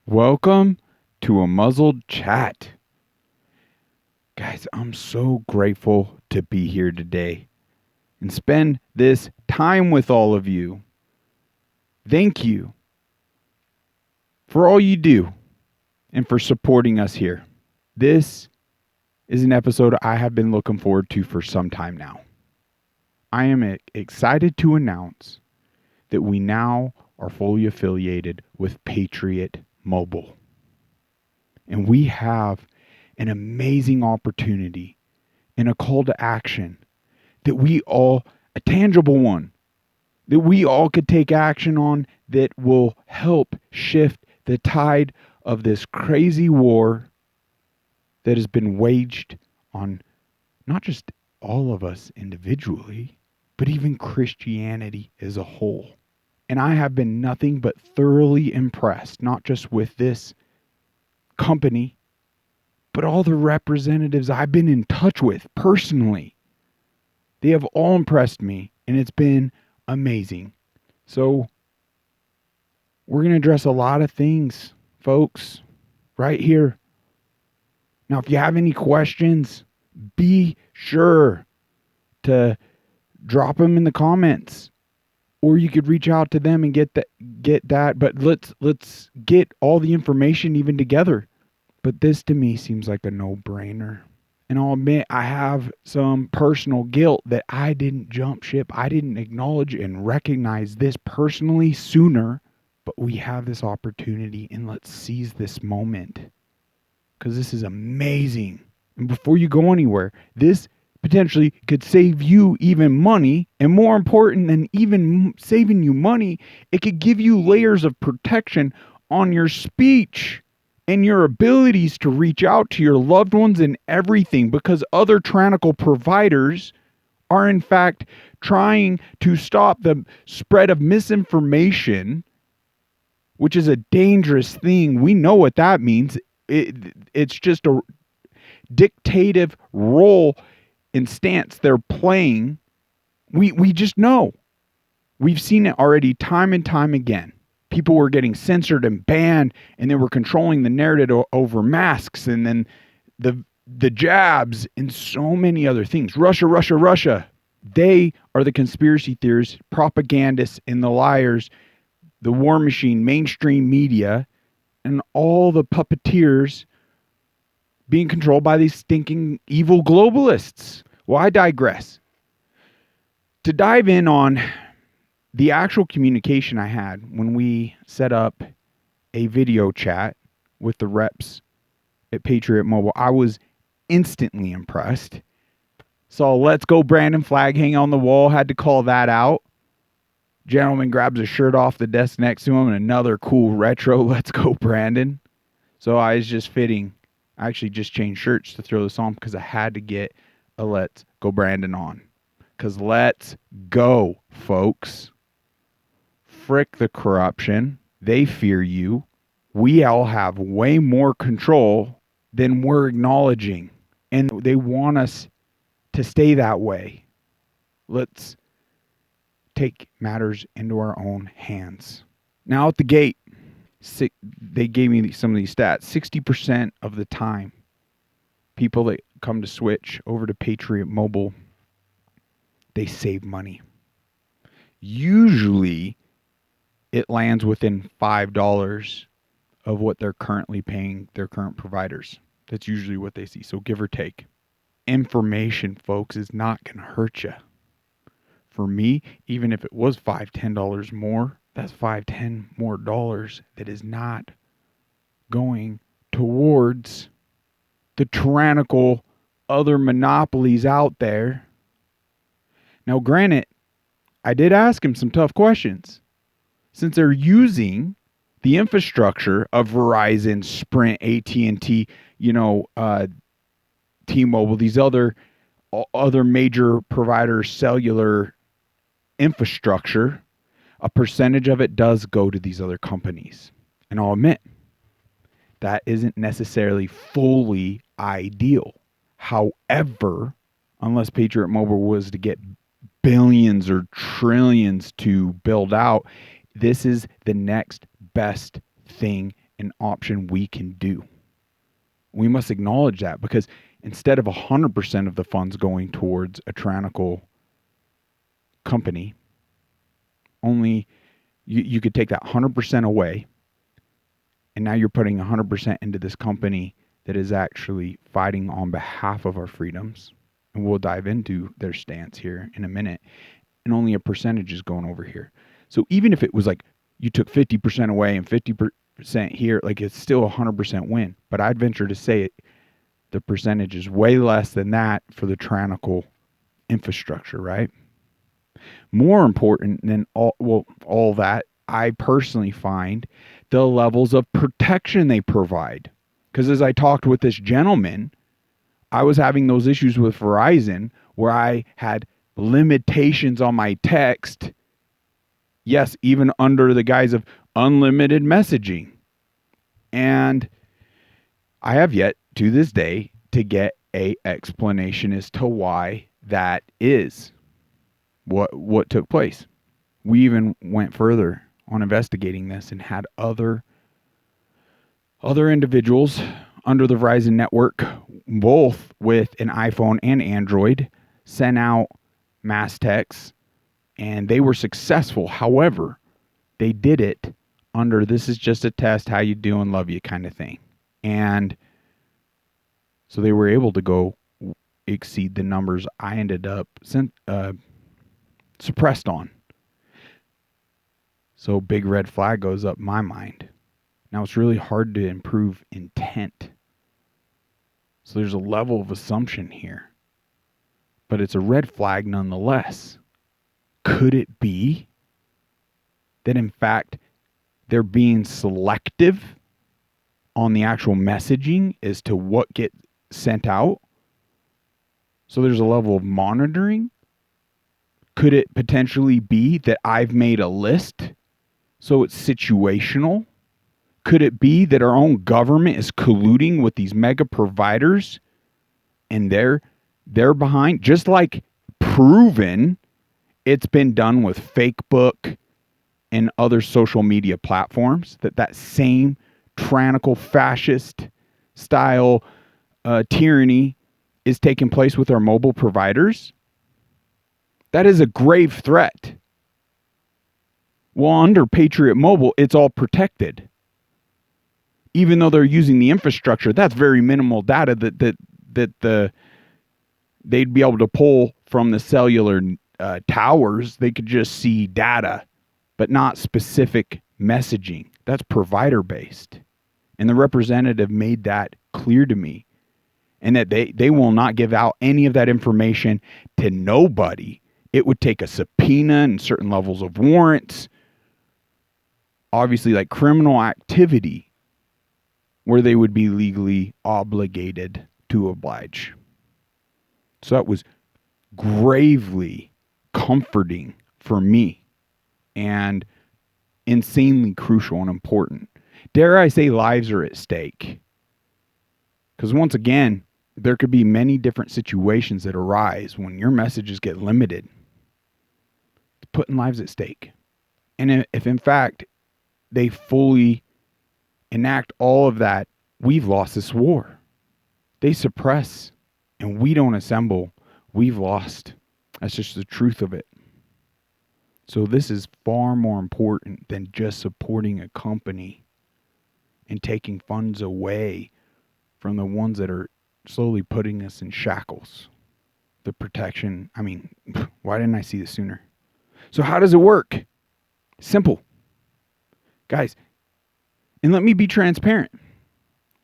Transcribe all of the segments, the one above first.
Welcome to a muzzled chat. Guys, I'm so grateful to be here today and spend this time with all of you. Thank you for all you do and for supporting us here. This is an episode I have been looking forward to for some time now. I am excited to announce that we now are fully affiliated with Patriot Mobile. And we have an amazing opportunity and a call to action that we all, a tangible one, that we all could take action on that will help shift the tide of this crazy war that has been waged on not just all of us individually, but even Christianity as a whole. And I have been nothing but thoroughly impressed, not just with this company, but all the representatives I've been in touch with personally. They have all impressed me, and it's been amazing. So we're going to address a lot of things, folks, right here. Now, if you have any questions, be sure to drop them in the comments, or you could reach out to them and get that. But let's get all the information even together. But this to me seems like a no-brainer. And I'll admit I have some personal guilt that I didn't jump ship. I didn't acknowledge and recognize this personally sooner. But we have this opportunity, and let's seize this moment. Because this is amazing. And before you go anywhere, this potentially could save you even money. And more important than even saving you money, it could give you layers of protection on your speech and your abilities to reach out to your loved ones and everything, because other tyrannical providers are in fact trying to stop the spread of misinformation, which is a dangerous thing. We know what that means. It's just a dictative role and stance they're playing. We just know. We've seen it already time and time again. People were getting censored and banned, and they were controlling the narrative over masks, and then the jabs and so many other things. Russia. They are the conspiracy theorists, propagandists, and the liars, the war machine, mainstream media, and all the puppeteers being controlled by these stinking evil globalists. Well, I digress. To dive in on the actual communication I had when we set up a video chat with the reps at Patriot Mobile, I was instantly impressed. Saw "Let's Go Brandon" flag hang on the wall, had to call that out. Gentleman grabs a shirt off the desk next to him and another cool retro "Let's Go Brandon." So I was just fitting. I actually just changed shirts to throw this on because I had to get a "Let's Go Brandon" on. Because let's go, folks. Frick the corruption. They fear you. We all have way more control than we're acknowledging. And they want us to stay that way. Let's take matters into our own hands. Now at the gate, they gave me some of these stats. 60% of the time, people that come to switch over to Patriot Mobile, they save money. Usually, it lands within $5 of what they're currently paying their current providers. That's usually what they see. So give or take. Information, folks, is not going to hurt you. For me, even if it was $5, $10 more, that's $5, $10 more dollars that is not going towards the tyrannical other monopolies out there. Now, granted, I did ask him some tough questions. Since they're using the infrastructure of Verizon, Sprint, AT&T, T-Mobile, these other major providers' cellular infrastructure, a percentage of it does go to these other companies. And I'll admit, that isn't necessarily fully ideal. However, unless Patriot Mobile was to get billions or trillions to build out, this is the next best thing and option we can do. We must acknowledge that, because instead of 100% of the funds going towards a tyrannical company, only you could take that 100% away, and now you're putting 100% into this company that is actually fighting on behalf of our freedoms. And we'll dive into their stance here in a minute. And only a percentage is going over here. So even if it was like you took 50% away and 50% here, like it's still a 100% win. But I'd venture to say the percentage is way less than that for the tyrannical infrastructure, right? More important than all that, I personally find the levels of protection they provide. Because as I talked with this gentleman, I was having those issues with Verizon where I had limitations on my text. Yes, even under the guise of unlimited messaging. And I have yet to this day to get a explanation as to why that is. What took place. We even went further on investigating this and had other individuals under the Verizon network, both with an iPhone and Android, sent out mass texts, and they were successful. However, they did it under "this is just a test, how you doing, love you" kind of thing. And so they were able to go exceed the numbers I ended up suppressed on. So big red flag goes up my mind. Now it's really hard to improve intent. So there's a level of assumption here. But it's a red flag nonetheless. Could it be that in fact they're being selective on the actual messaging as to what gets sent out? So there's a level of monitoring. Could it potentially be that I've made a list so it's situational? Could it be that our own government is colluding with these mega providers and they're behind? Just like proven it's been done with Facebook and other social media platforms, that same tyrannical fascist style tyranny is taking place with our mobile providers. That is a grave threat. Well, under Patriot Mobile, it's all protected. Even though they're using the infrastructure, that's very minimal data that they'd be able to pull from the cellular towers. They could just see data, but not specific messaging. That's provider based. And the representative made that clear to me. And that they will not give out any of that information to nobody. It would take a subpoena and certain levels of warrants. Obviously, like criminal activity, where they would be legally obligated to oblige. So that was gravely comforting for me and insanely crucial and important. Dare I say lives are at stake? Because once again, there could be many different situations that arise when your messages get limited. It's putting lives at stake. And if in fact they fully enact all of that, we've lost this war. They suppress and we don't assemble. We've lost. That's just the truth of it. So this is far more important than just supporting a company and taking funds away from the ones that are slowly putting us in shackles. The protection, why didn't I see this sooner? So how does it work? Simple. Guys, and let me be transparent.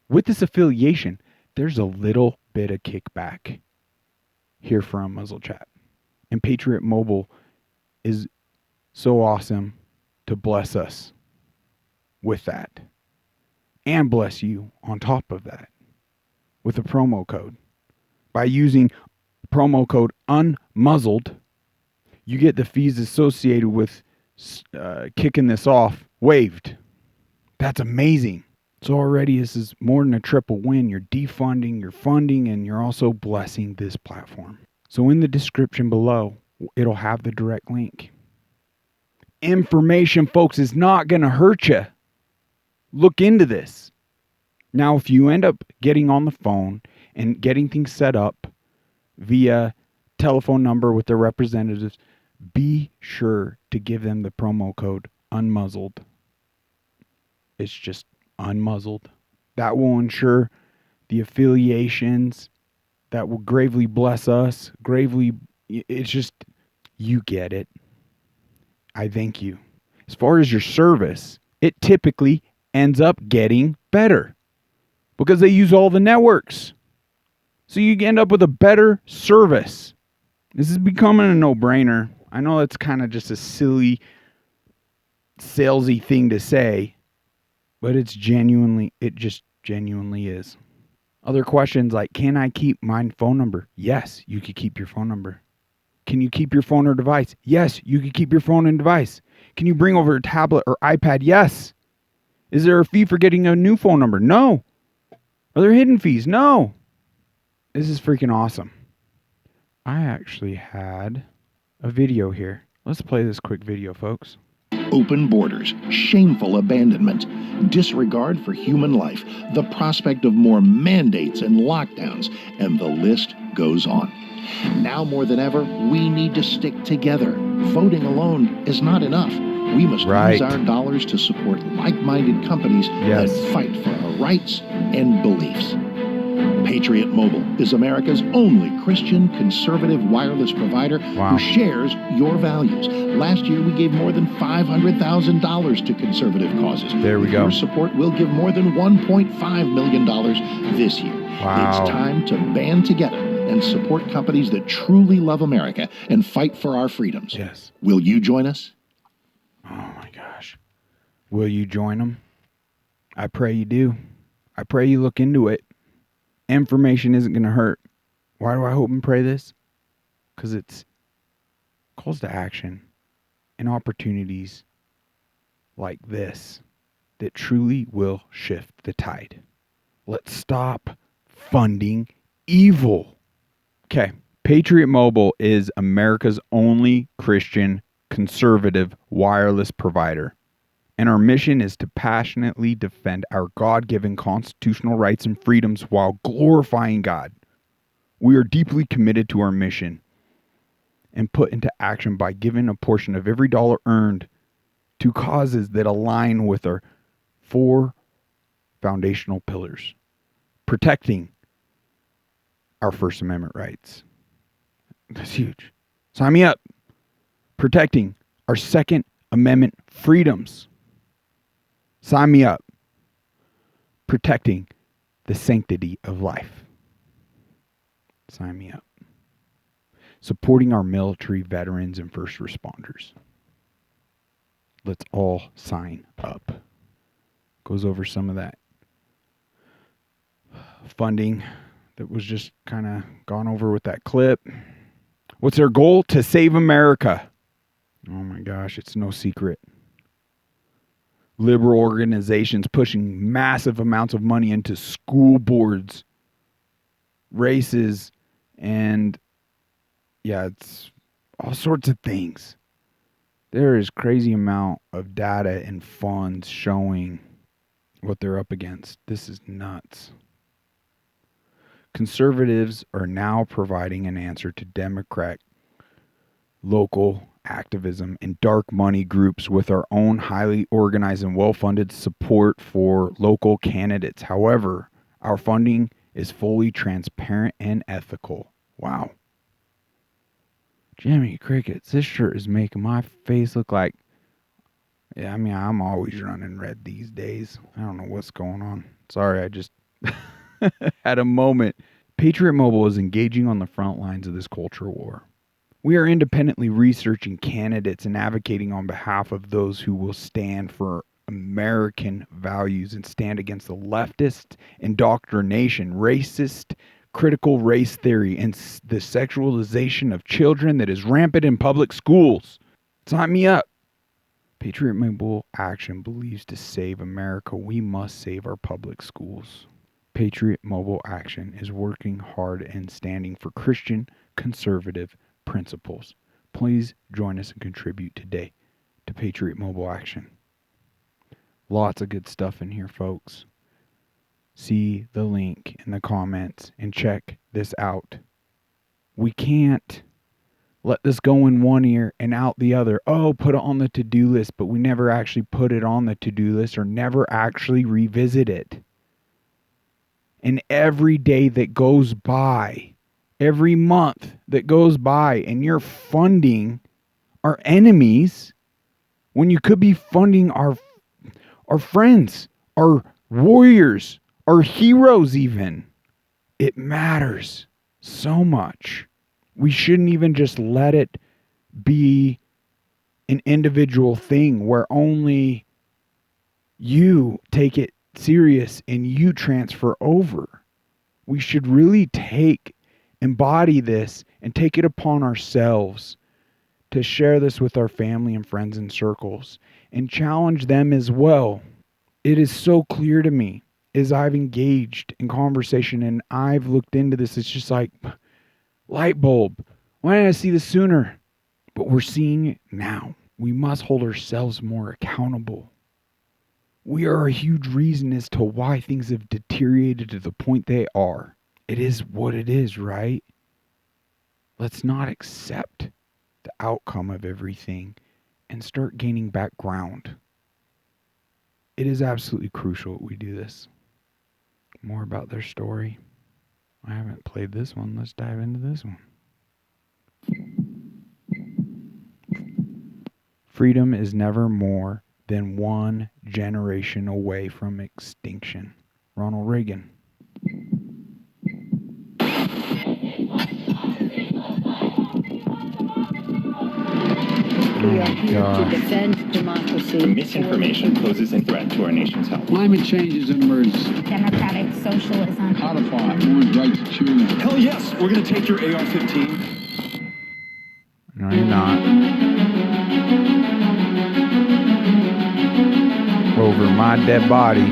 With this affiliation, there's a little bit of kickback here for UNMUZZLED Chat. And Patriot Mobile is so awesome to bless us with that. And bless you on top of that with a promo code. By using promo code UNMUZZLED, you get the fees associated with kicking this off waived. That's amazing. So already this is more than a triple win. You're defunding, you're funding, and you're also blessing this platform. So in the description below, it'll have the direct link. information, folks, is not going to hurt you. Look into this. Now, if you end up getting on the phone and getting things set up via telephone number with their representatives, be sure to give them the promo code UNMUZZLED. It's just UNMUZZLED. That will ensure the affiliations that will gravely bless us. It's just, you get it. I thank you. As far as your service, it typically ends up getting better because they use all the networks. So you end up with a better service. This is becoming a no-brainer. I know it's kind of just a silly, salesy thing to say, but it just genuinely is. Other questions like, can I keep my phone number? Yes, you could keep your phone number. Can you keep your phone or device? Yes, you can keep your phone and device. Can you bring over a tablet or iPad? Yes. Is there a fee for getting a new phone number? No. Are there hidden fees? No. This is freaking awesome. I actually had a video here. Let's play this quick video, folks. Open borders, shameful abandonment, disregard for human life, the prospect of more mandates and lockdowns, and the list goes on. Now more than ever, we need to stick together. Voting alone is not enough. We must use our dollars to support like-minded companies that fight for our rights and beliefs. Patriot Mobile is America's only Christian conservative wireless provider who shares your values. Last year, we gave more than $500,000 to conservative causes. There we go. With your support, we'll give more than $1.5 million this year. Wow. It's time to band together and support companies that truly love America and fight for our freedoms. Yes. Will you join us? Oh, my gosh. Will you join them? I pray you do. I pray you look into it. Information isn't going to hurt. Why do I hope and pray this? Because it's calls to action and opportunities like this that truly will shift the tide. Let's stop funding evil. Okay, Patriot Mobile is America's only Christian conservative wireless provider. And our mission is to passionately defend our God-given constitutional rights and freedoms while glorifying God. We are deeply committed to our mission and put into action by giving a portion of every dollar earned to causes that align with our 4 foundational pillars. Protecting our First Amendment rights. That's huge. Sign me up. Protecting our Second Amendment freedoms. Sign me up. Protecting the sanctity of life. Sign me up. Supporting our military, veterans, and first responders. Let's all sign up. Goes over some of that funding that was just kind of gone over with that clip. What's their goal? To save America. Oh my gosh, it's no secret. Liberal organizations pushing massive amounts of money into school boards, races, and it's all sorts of things. There is crazy amount of data and funds showing what they're up against. This is nuts. Conservatives are now providing an answer to Democrat local activism and dark money groups with our own highly organized and well-funded support for local candidates. However, our funding is fully transparent and ethical. Wow. Jimmy Crickets, this shirt is making my face look like... I'm always running red these days. I don't know what's going on. Sorry, I just had a moment. Patriot Mobile is engaging on the front lines of this culture war. We are independently researching candidates and advocating on behalf of those who will stand for American values and stand against the leftist indoctrination, racist, critical race theory, and the sexualization of children that is rampant in public schools. Sign me up. Patriot Mobile Action believes to save America, we must save our public schools. Patriot Mobile Action is working hard and standing for Christian conservative principles. Please join us and contribute today. to Patriot Mobile action. Lots of good stuff in here, folks. See the link in the comments and check this out. We can't let this go in one ear and out the other. Oh, put it on the to-do list, but we never actually put it on the to-do list or never actually revisit it. And every day that goes by, every month that goes by, and you're funding our enemies when you could be funding our friends, our warriors, our heroes even. It matters so much. We shouldn't even just let it be an individual thing where only you take it serious and you transfer over. We should really embody this and take it upon ourselves to share this with our family and friends and circles and challenge them as well. It is so clear to me as I've engaged in conversation and I've looked into this. It's just like light bulb. Why didn't I see this sooner? But we're seeing it now. We must hold ourselves more accountable. We are a huge reason as to why things have deteriorated to the point they are. It is what it is, right? Let's not accept the outcome of everything and start gaining back ground. It is absolutely crucial that we do this. More about their story. I haven't played this one. Let's dive into this one. Freedom is never more than one generation away from extinction. Ronald Reagan. We are here to defend democracy. Misinformation poses a threat to our nation's health. Climate change is an emergency. Democratic socialism. Codify one's right to choose. Hell yes, we're going to take your AR-15. No, you're not. Over my dead body.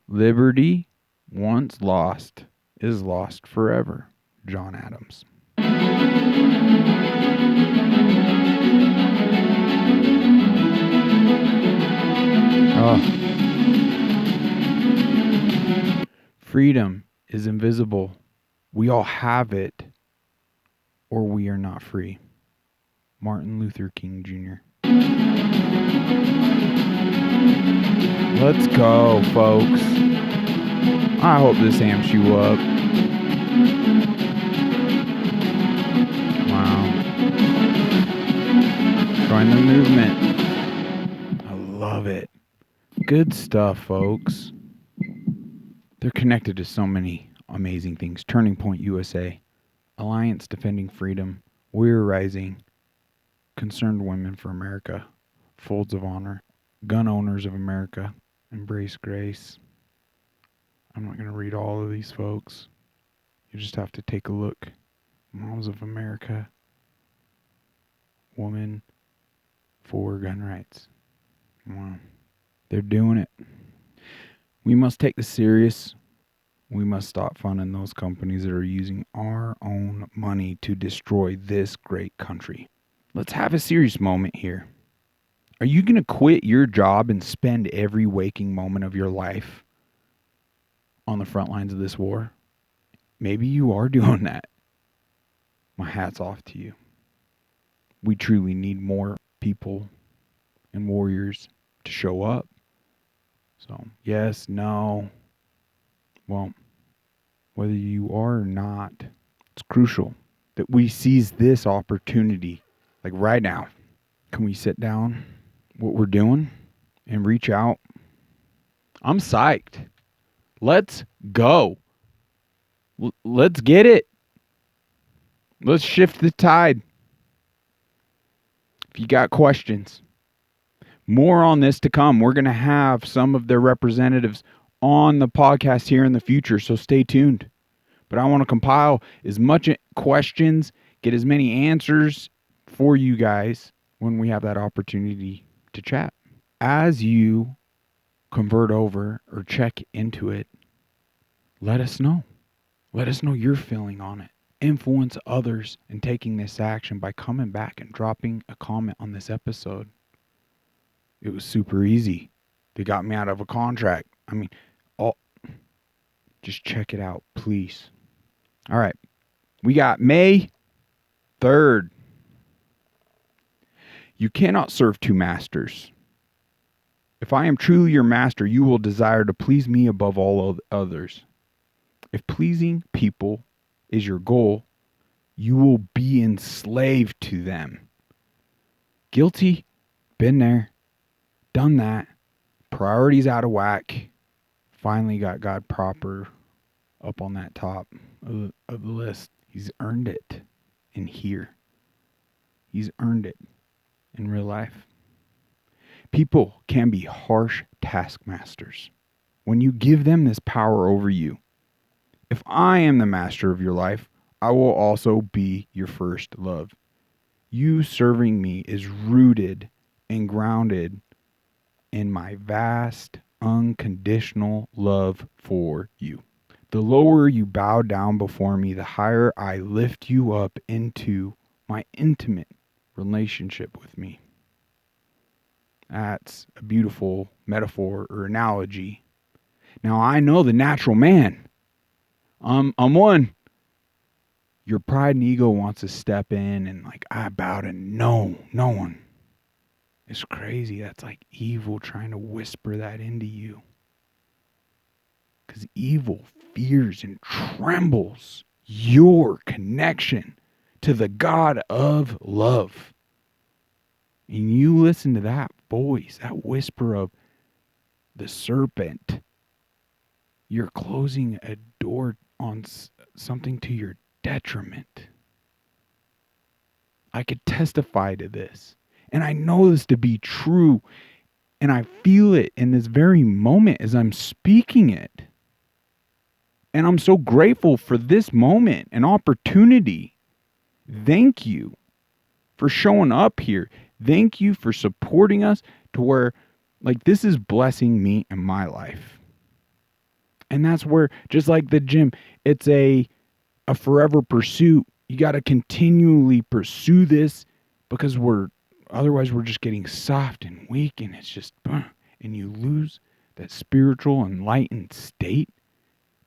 Liberty, once lost, is lost forever. John Adams. Oh. Freedom is invisible. We all have it, or we are not free. Martin Luther King Jr. Let's go, folks. I hope this amps you up. Wow. Join the movement. I love it. Good stuff, folks. They're connected to so many amazing things. Turning Point USA, Alliance Defending Freedom, We're Rising, Concerned Women for America, Folds of Honor, Gun Owners of America, Embrace Grace. I'm not going to read all of these, folks. You just have to take a look. Moms of America, Women for Gun Rights. Wow. They're doing it. We must take this serious. We must stop funding those companies that are using our own money to destroy this great country. Let's have a serious moment here. Are you going to quit your job and spend every waking moment of your life on the front lines of this war? Maybe you are doing that. My hat's off to you. We truly need more people and warriors to show up. So, yes, no. Well, whether you are or not, it's crucial that we seize this opportunity. Like right now. Can we sit down what we're doing and reach out? I'm psyched. Let's go. Let's get it. Let's shift the tide. If you got questions, more on this to come. We're going to have some of their representatives on the podcast here in the future, so stay tuned. But I want to compile as much questions, get as many answers for you guys when we have that opportunity to chat. As you convert over or check into it, let us know. Let us know your feeling on it. influence others in taking this action by coming back and dropping a comment on this episode. It was super easy. They got me out of a contract. I mean, just check it out, please. All right. We got May 3rd. You cannot serve two masters. If I am truly your master, you will desire to please me above all others. If pleasing people is your goal, you will be enslaved to them. Guilty, been there, done that, priorities out of whack, finally got God proper up on that top of the list. He's earned it in here. He's earned it in real life. People can be harsh taskmasters when you give them this power over you. If I am the master of your life, I will also be your first love. You serving me is rooted and grounded in my vast, unconditional love for you. The lower you bow down before me, the higher I lift you up into my intimate relationship with me. That's a beautiful metaphor or analogy. Now, I know the natural man. I'm one. Your pride and ego wants to step in and I bow to no one. It's crazy. That's like evil trying to whisper that into you. Because evil fears and trembles your connection to the God of love. And you listen to that voice, that whisper of the serpent. You're closing a door on something to your detriment. I could testify to this. And I know this to be true. And I feel it in this very moment as I'm speaking it. And I'm so grateful for this moment and opportunity. Thank you for showing up here. Thank you for supporting us to where this is blessing me in my life. And that's where, just like the gym, it's a forever pursuit. You got to continually pursue this because otherwise we're just getting soft and weak, and it's just, and you lose that spiritual enlightened state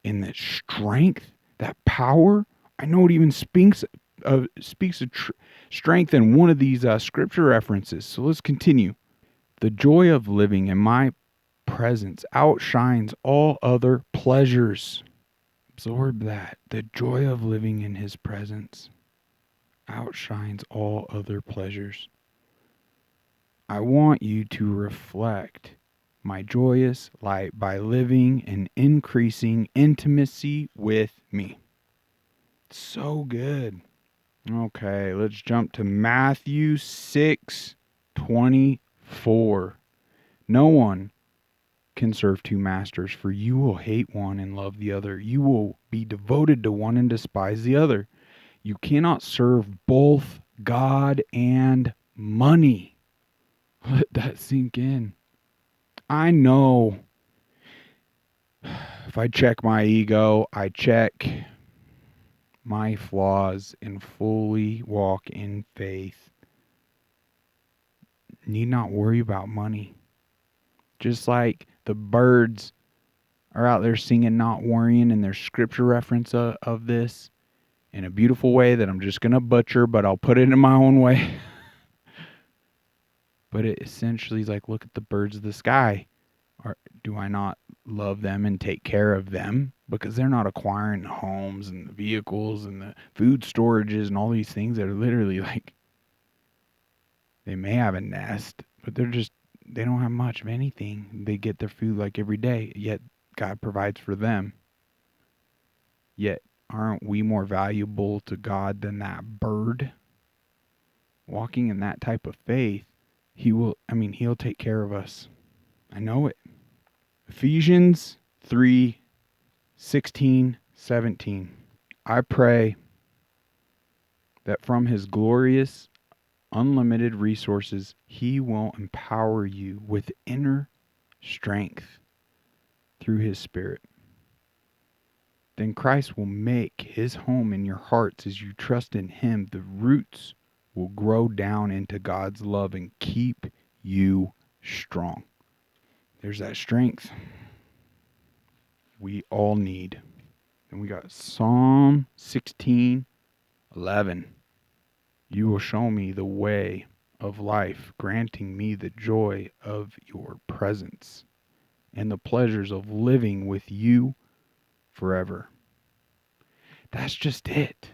and that strength, that power. I know it even speaks of strength in one of these scripture references. So let's continue. The joy of living in my presence outshines all other pleasures. Absorb that. The joy of living in his presence outshines all other pleasures. I want you to reflect my joyous light by living and increasing intimacy with me. So good. Okay, let's jump to Matthew 6:24. No one can serve two masters, for you will hate one and love the other. You will be devoted to one and despise the other. You cannot serve both God and money. Let that sink in. I know if I check my ego, I check my flaws and fully walk in faith, need not worry about money. Just like the birds are out there singing Not Worrying, and there's scripture reference of this in a beautiful way that I'm just going to butcher, but I'll put it in my own way. But it essentially is like, look at the birds of the sky. Do I not love them and take care of them? Because they're not acquiring the homes and the vehicles and the food storages and all these things that are literally they may have a nest, but they don't have much of anything. They get their food every day, yet God provides for them. Yet aren't we more valuable to God than that bird? Walking in that type of faith, he'll take care of us. I know it. Ephesians 3:16-17. I pray that from his glorious, unlimited resources, he will empower you with inner strength through his Spirit. then Christ will make his home in your hearts as you trust in him. The roots will grow down into God's love and keep you strong. There's that strength we all need. And we got Psalm 16:11. You will show me the way of life, granting me the joy of your presence and the pleasures of living with you forever. That's just it.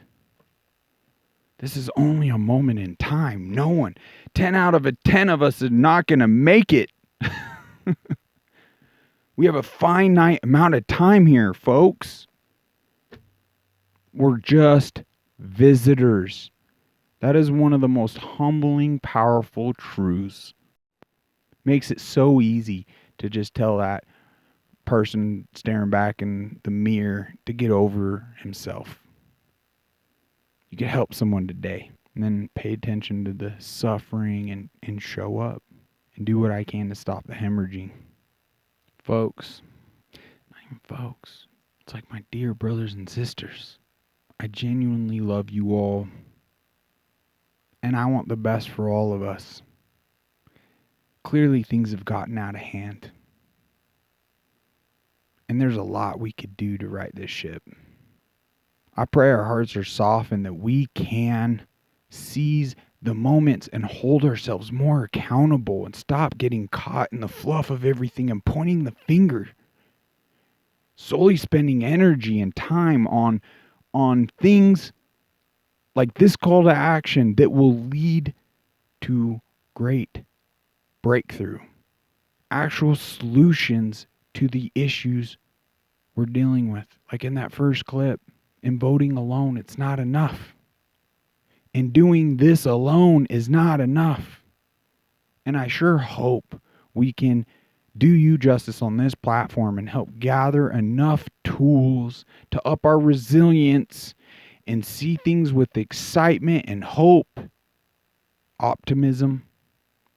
This is only a moment in time. No one, 10 out of 10 of us is not going to make it. We have a finite amount of time here, folks. We're just visitors. That is one of the most humbling, powerful truths. Makes it so easy to just tell that person staring back in the mirror to get over himself. You could help someone today and then pay attention to the suffering and show up and do what I can to stop the hemorrhaging. Folks, not even folks, it's like my dear brothers and sisters. I genuinely love you all, and I want the best for all of us. Clearly things have gotten out of hand, and there's a lot we could do to right this ship. I pray our hearts are softened, that we can seize the moments and hold ourselves more accountable and stop getting caught in the fluff of everything and pointing the finger. Solely spending energy and time on things like this call to action that will lead to great breakthrough. Actual solutions to the issues we're dealing with. Like in that first clip, in voting alone, it's not enough. And doing this alone is not enough. And I sure hope we can do you justice on this platform and help gather enough tools to up our resilience and see things with excitement and hope, optimism.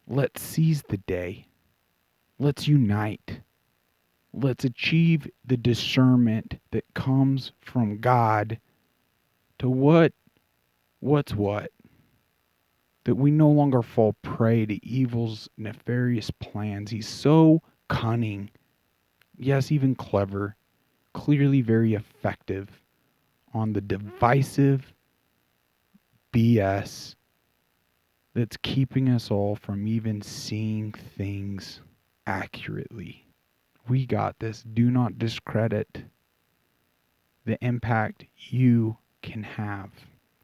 Let's seize the day. Let's unite. Let's achieve the discernment that comes from God to what's what. That we no longer fall prey to evil's nefarious plans. He's so cunning, yes, even clever, clearly very effective on the divisive BS that's keeping us all from even seeing things accurately. We got this. Do not discredit the impact you can have.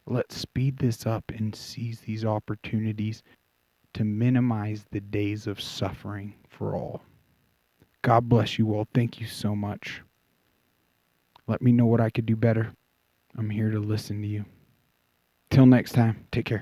Let's speed this up and seize these opportunities to minimize the days of suffering for all. God bless you all. Thank you so much. Let me know what I could do better. I'm here to listen to you. Till next time, take care.